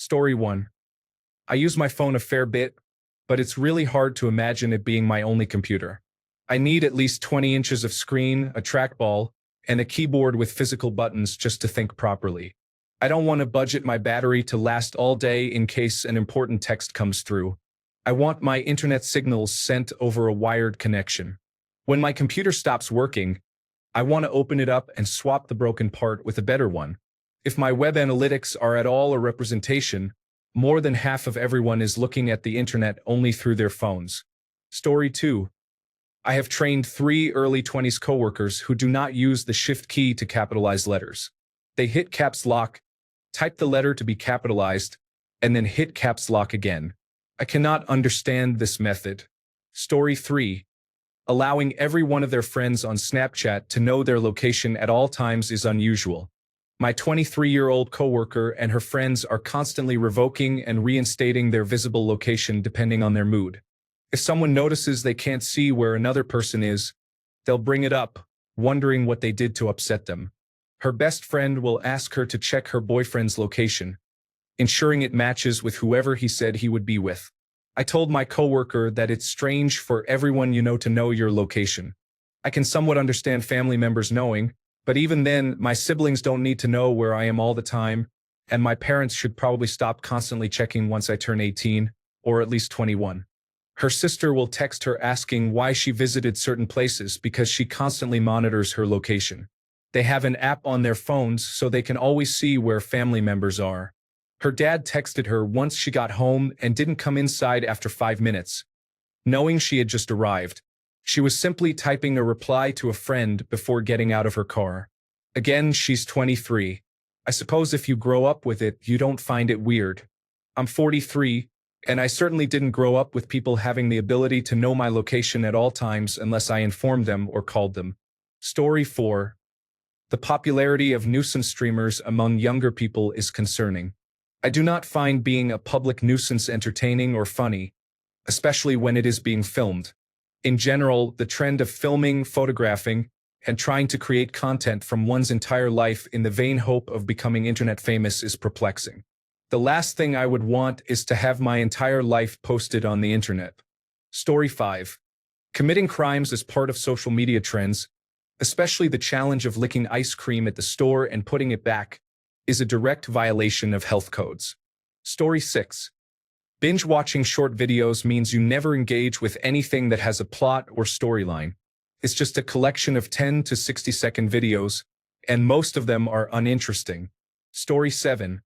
Story 1. I use my phone a fair bit, but it's really hard to imagine it being my only computer. I need at least 20 inches of screen, a trackball, and a keyboard with physical buttons just to think properly. I don't want to budget my battery to last all day in case an important text comes through. I want my internet signals sent over a wired connection. When my computer stops working, I want to open it up and swap the broken part with a better one. If my web analytics are at all a representation, more than half of everyone is looking at the internet only through their phones. Story 2. I have trained 3 early 20s coworkers who do not use the shift key to capitalize letters. They hit caps lock, type the letter to be capitalized, and then hit caps lock again. I cannot understand this method. Story 3. Allowing every one of their friends on Snapchat to know their location at all times is unusual. My 23-year-old coworker and her friends are constantly revoking and reinstating their visible location depending on their mood. If someone notices they can't see where another person is, they'll bring it up, wondering what they did to upset them. Her best friend will ask her to check her boyfriend's location, ensuring it matches with whoever he said he would be with. I told my coworker that it's strange for everyone you know to know your location. I can somewhat understand family members knowing, but even then, my siblings don't need to know where I am all the time, and my parents should probably stop constantly checking once I turn 18, or at least 21. Her sister will text her asking why she visited certain places because she constantly monitors her location. They have an app on their phones so they can always see where family members are. Her dad texted her once she got home and didn't come inside after 5 minutes, knowing she had just arrived. She was simply typing a reply to a friend before getting out of her car. Again, she's 23. I suppose if you grow up with it, you don't find it weird. I'm 43, and I certainly didn't grow up with people having the ability to know my location at all times unless I informed them or called them. Story 4. The popularity of nuisance streamers among younger people is concerning. I do not find being a public nuisance entertaining or funny, especially when it is being filmed. In general, the trend of filming, photographing, and trying to create content from one's entire life in the vain hope of becoming internet famous is perplexing. The last thing I would want is to have my entire life posted on the internet. Story 5. Committing crimes as part of social media trends, especially the challenge of licking ice cream at the store and putting it back, is a direct violation of health codes. Story 6. Binge-watching short videos means you never engage with anything that has a plot or storyline. It's just a collection of 10 to 60-second videos, and most of them are uninteresting. Story 7.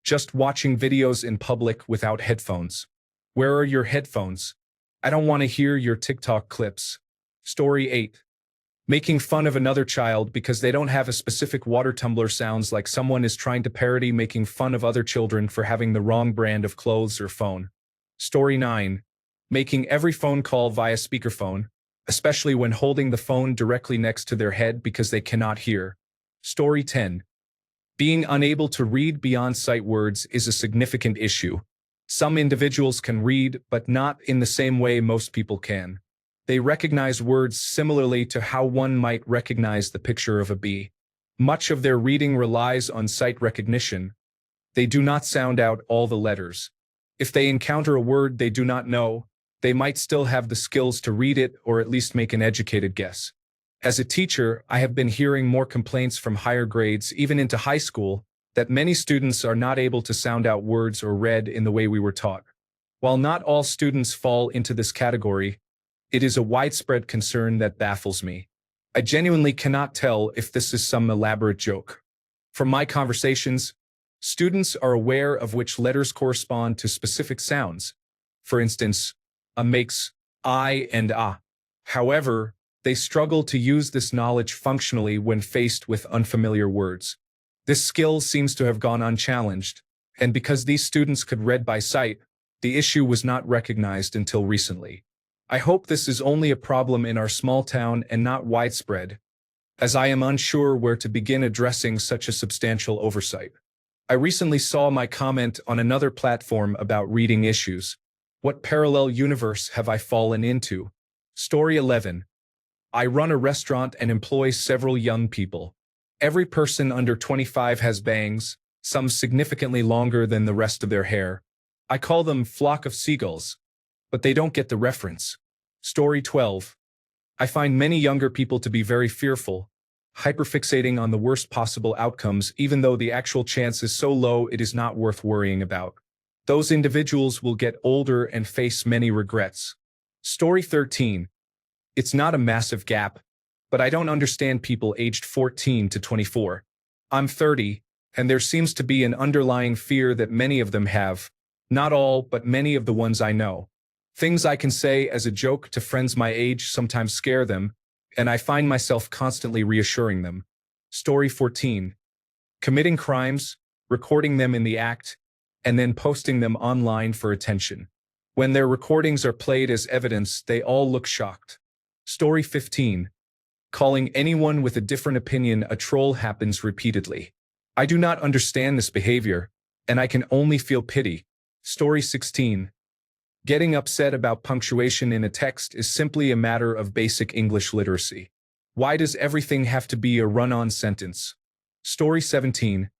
Just watching videos in public without headphones. Where are your headphones? I don't want to hear your TikTok clips. Story 8. Making fun of another child because they don't have a specific water tumbler sounds like someone is trying to parody making fun of other children for having the wrong brand of clothes or phone. Story 9. Making every phone call via speakerphone, especially when holding the phone directly next to their head because they cannot hear. Story 10. Being unable to read beyond sight words is a significant issue. Some individuals can read, but not in the same way most people can. They recognize words similarly to how one might recognize the picture of a bee. Much of their reading relies on sight recognition. They do not sound out all the letters. If they encounter a word they do not know, they might still have the skills to read it or at least make an educated guess. As a teacher, I have been hearing more complaints from higher grades, even into high school, that many students are not able to sound out words or read in the way we were taught. While not all students fall into this category, it is a widespread concern that baffles me. I genuinely cannot tell if this is some elaborate joke. From my conversations, students are aware of which letters correspond to specific sounds. For instance, a makes I and ah. However, they struggle to use this knowledge functionally when faced with unfamiliar words. This skill seems to have gone unchallenged, and because these students could read by sight, the issue was not recognized until recently. I hope this is only a problem in our small town and not widespread, as I am unsure where to begin addressing such a substantial oversight. I recently saw my comment on another platform about reading issues. What parallel universe have I fallen into? Story 11. I run a restaurant and employ several young people. Every person under 25 has bangs, some significantly longer than the rest of their hair. I call them flock of seagulls, but they don't get the reference. Story 12. I find many younger people to be very fearful, hyperfixating on the worst possible outcomes even though the actual chance is so low it is not worth worrying about. Those individuals will get older and face many regrets. Story 13. It's not a massive gap, but I don't understand people aged 14 to 24. I'm 30, and there seems to be an underlying fear that many of them have. Not all, but many of the ones I know. Things I can say as a joke to friends my age sometimes scare them, and I find myself constantly reassuring them. Story 14. Committing crimes, recording them in the act, and then posting them online for attention. When their recordings are played as evidence, they all look shocked. Story 15. Calling anyone with a different opinion a troll happens repeatedly. I do not understand this behavior, and I can only feel pity. Story 16. Getting upset about punctuation in a text is simply a matter of basic English literacy. Why does everything have to be a run-on sentence? Story 17.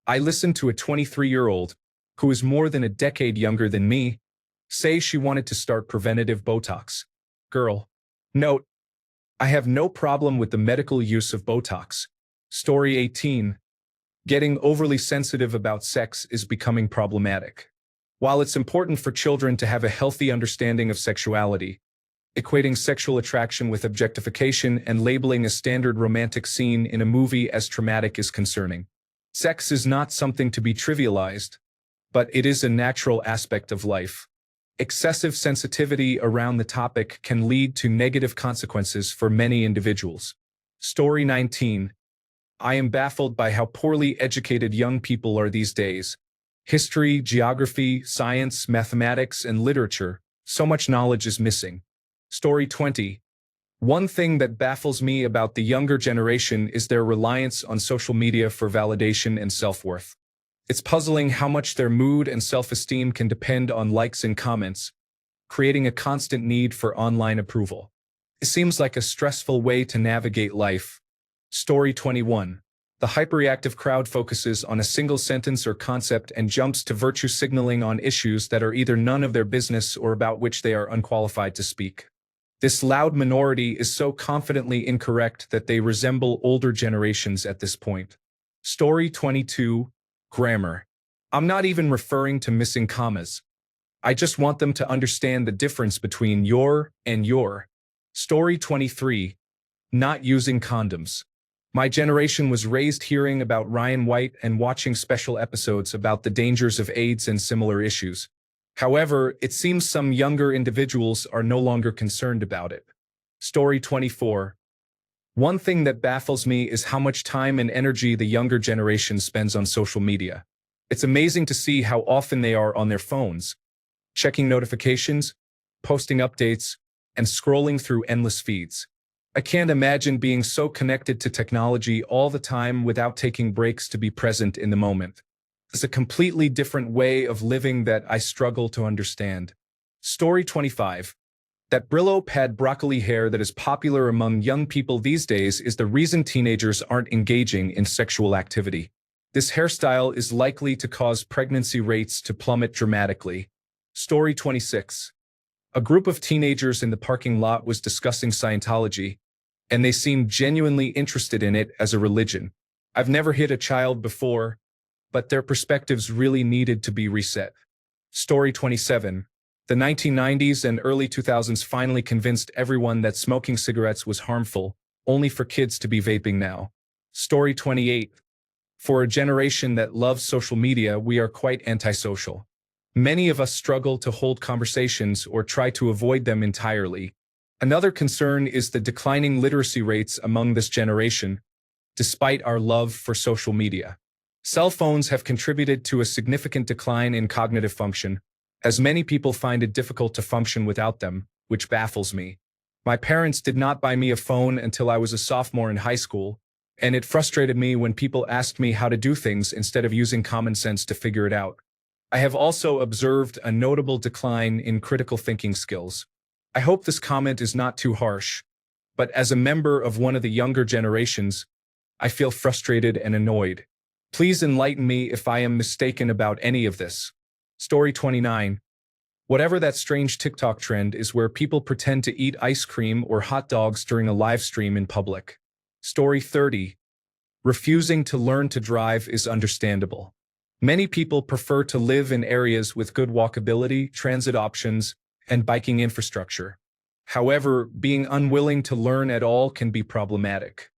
I listened to a 23-year-old, who is more than a decade younger than me, say she wanted to start preventative Botox. Girl. Note: I have no problem with the medical use of Botox. Story 18. Getting overly sensitive about sex is becoming problematic. While it's important for children to have a healthy understanding of sexuality, equating sexual attraction with objectification and labeling a standard romantic scene in a movie as traumatic is concerning. Sex is not something to be trivialized, but it is a natural aspect of life. Excessive sensitivity around the topic can lead to negative consequences for many individuals. Story 19. I am baffled by how poorly educated young people are these days. History, geography, science, mathematics, and literature, so much knowledge is missing. Story 20. One thing that baffles me about the younger generation is their reliance on social media for validation and self-worth. It's puzzling how much their mood and self-esteem can depend on likes and comments, creating a constant need for online approval. It seems like a stressful way to navigate life. Story 21. The hyperreactive crowd focuses on a single sentence or concept and jumps to virtue signaling on issues that are either none of their business or about which they are unqualified to speak. This loud minority is so confidently incorrect that they resemble older generations at this point. Story 22. Grammar. I'm not even referring to missing commas. I just want them to understand the difference between your and your. Story 23. Not using condoms. My generation was raised hearing about Ryan White and watching special episodes about the dangers of AIDS and similar issues. However, it seems some younger individuals are no longer concerned about it. Story 24. One thing that baffles me is how much time and energy the younger generation spends on social media. It's amazing to see how often they are on their phones, checking notifications, posting updates, and scrolling through endless feeds. I can't imagine being so connected to technology all the time without taking breaks to be present in the moment. It's a completely different way of living that I struggle to understand. Story 25. That Brillo pad broccoli hair that is popular among young people these days is the reason teenagers aren't engaging in sexual activity. This hairstyle is likely to cause pregnancy rates to plummet dramatically. Story 26. A group of teenagers in the parking lot was discussing Scientology, and they seemed genuinely interested in it as a religion. I've never hit a child before, but their perspectives really needed to be reset. Story 27. The 1990s and early 2000s finally convinced everyone that smoking cigarettes was harmful, only for kids to be vaping now. Story 28. For a generation that loves social media, we are quite antisocial. Many of us struggle to hold conversations or try to avoid them entirely. Another concern is the declining literacy rates among this generation, despite our love for social media. Cell phones have contributed to a significant decline in cognitive function, as many people find it difficult to function without them, which baffles me. My parents did not buy me a phone until I was a sophomore in high school, and it frustrated me when people asked me how to do things instead of using common sense to figure it out. I have also observed a notable decline in critical thinking skills. I hope this comment is not too harsh, but as a member of one of the younger generations, I feel frustrated and annoyed. Please enlighten me if I am mistaken about any of this. Story 29. Whatever that strange TikTok trend is where people pretend to eat ice cream or hot dogs during a live stream in public. Story 30. Refusing to learn to drive is understandable. Many people prefer to live in areas with good walkability, transit options, and biking infrastructure. However, being unwilling to learn at all can be problematic.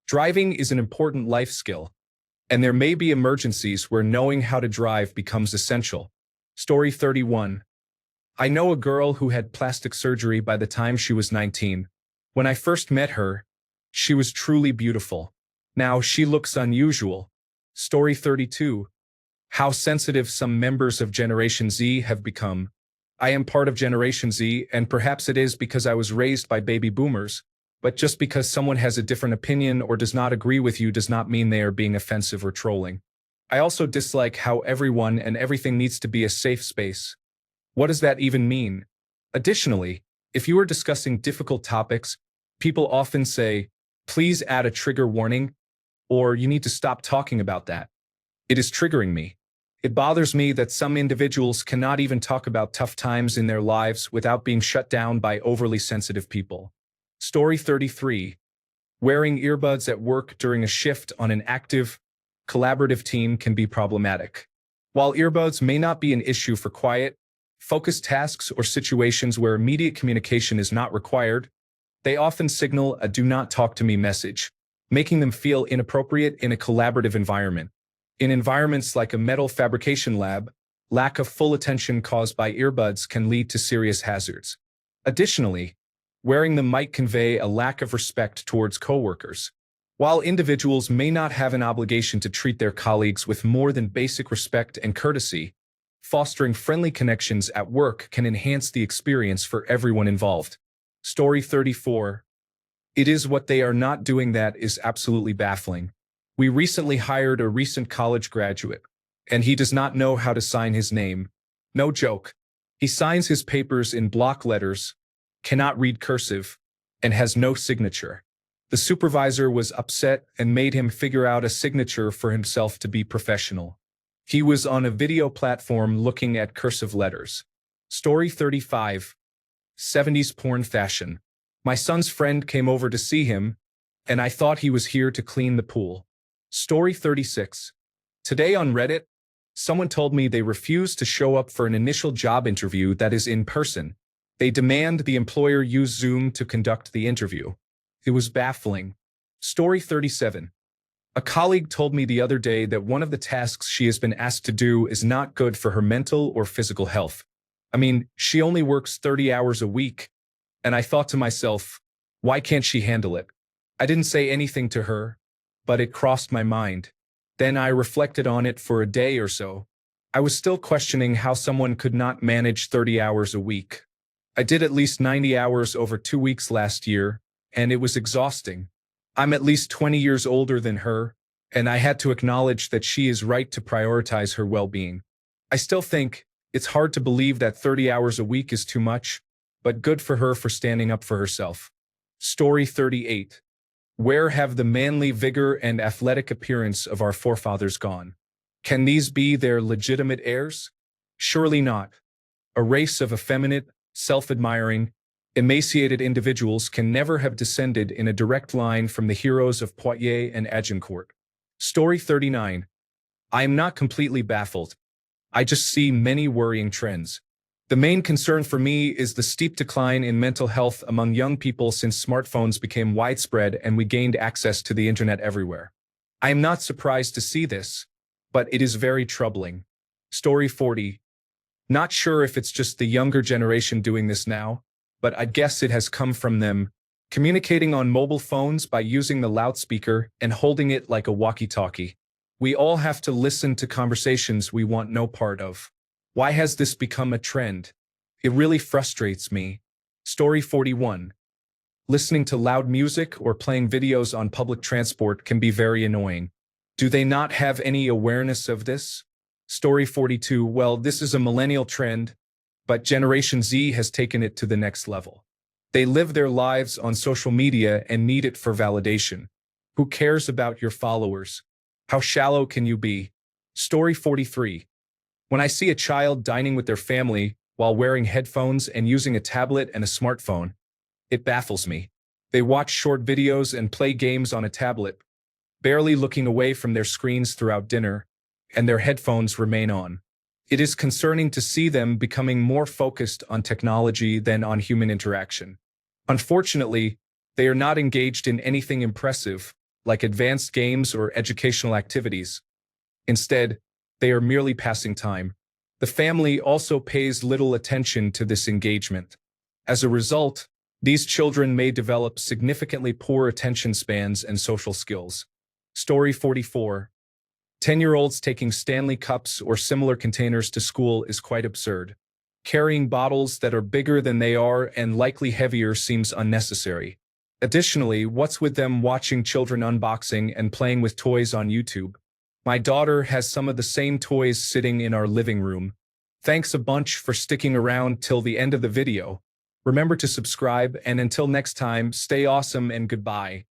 Driving is an important life skill, and there may be emergencies where knowing how to drive becomes essential. Story 31. I know a girl who had plastic surgery by the time she was 19. When I first met her, she was truly beautiful. Now she looks unusual. Story 32. How sensitive some members of Generation Z have become. I am part of Generation Z, and perhaps it is because I was raised by baby boomers, but just because someone has a different opinion or does not agree with you does not mean they are being offensive or trolling. I also dislike how everyone and everything needs to be a safe space. What does that even mean? Additionally, if you are discussing difficult topics, people often say, please add a trigger warning, or you need to stop talking about that. It is triggering me. It bothers me that some individuals cannot even talk about tough times in their lives without being shut down by overly sensitive people. Story 33. Wearing earbuds at work during a shift on an active, collaborative team can be problematic. While earbuds may not be an issue for quiet, focused tasks or situations where immediate communication is not required, they often signal a do not talk to me message, making them feel inappropriate in a collaborative environment. In environments like a metal fabrication lab, lack of full attention caused by earbuds can lead to serious hazards. Additionally, wearing them might convey a lack of respect towards coworkers. While individuals may not have an obligation to treat their colleagues with more than basic respect and courtesy, fostering friendly connections at work can enhance the experience for everyone involved. Story 34. It is what they are not doing that is absolutely baffling. We recently hired a recent college graduate, and he does not know how to sign his name. No joke. He signs his papers in block letters, cannot read cursive, and has no signature. The supervisor was upset and made him figure out a signature for himself to be professional. He was on a video platform looking at cursive letters. Story 35. 70s porn fashion. My son's friend came over to see him, and I thought he was here to clean the pool. Story 36. Today on Reddit, someone told me they refuse to show up for an initial job interview that is in person. They demand the employer use Zoom to conduct the interview. It was baffling. Story 37. A colleague told me the other day that one of the tasks she has been asked to do is not good for her mental or physical health. I mean, she only works 30 hours a week, and I thought to myself, why can't she handle it? I didn't say anything to her, but it crossed my mind. Then I reflected on it for a day or so. I was still questioning how someone could not manage 30 hours a week. I did at least 90 hours over 2 weeks last year, and it was exhausting. I'm at least 20 years older than her, and I had to acknowledge that she is right to prioritize her well-being. I still think it's hard to believe that 30 hours a week is too much, but good for her for standing up for herself. Story 38. Where have the manly vigor and athletic appearance of our forefathers gone? Can these be their legitimate heirs? Surely not. A race of effeminate, self-admiring, emaciated individuals can never have descended in a direct line from the heroes of Poitiers and Agincourt. Story 39. I am not completely baffled. I just see many worrying trends. The main concern for me is the steep decline in mental health among young people since smartphones became widespread and we gained access to the internet everywhere. I am not surprised to see this, but it is very troubling. Story 40. Not sure if it's just the younger generation doing this now, but I guess it has come from them communicating on mobile phones by using the loudspeaker and holding it like a walkie-talkie. We all have to listen to conversations we want no part of. Why has this become a trend? It really frustrates me. Story 41. Listening to loud music or playing videos on public transport can be very annoying. Do they not have any awareness of this? Story 42. Well, this is a millennial trend, but Generation Z has taken it to the next level. They live their lives on social media and need it for validation. Who cares about your followers? How shallow can you be? Story 43. When I see a child dining with their family while wearing headphones and using a tablet and a smartphone, it baffles me. They watch short videos and play games on a tablet, barely looking away from their screens throughout dinner, and their headphones remain on. It is concerning to see them becoming more focused on technology than on human interaction. Unfortunately, they are not engaged in anything impressive, like advanced games or educational activities. Instead, they are merely passing time. The family also pays little attention to this engagement. As a result, these children may develop significantly poor attention spans and social skills. Story 44. 10-year-olds taking Stanley cups or similar containers to school is quite absurd. Carrying bottles that are bigger than they are and likely heavier seems unnecessary. Additionally, what's with them watching children unboxing and playing with toys on YouTube? My daughter has some of the same toys sitting in our living room. Thanks a bunch for sticking around till the end of the video. Remember to subscribe, and until next time, stay awesome and goodbye.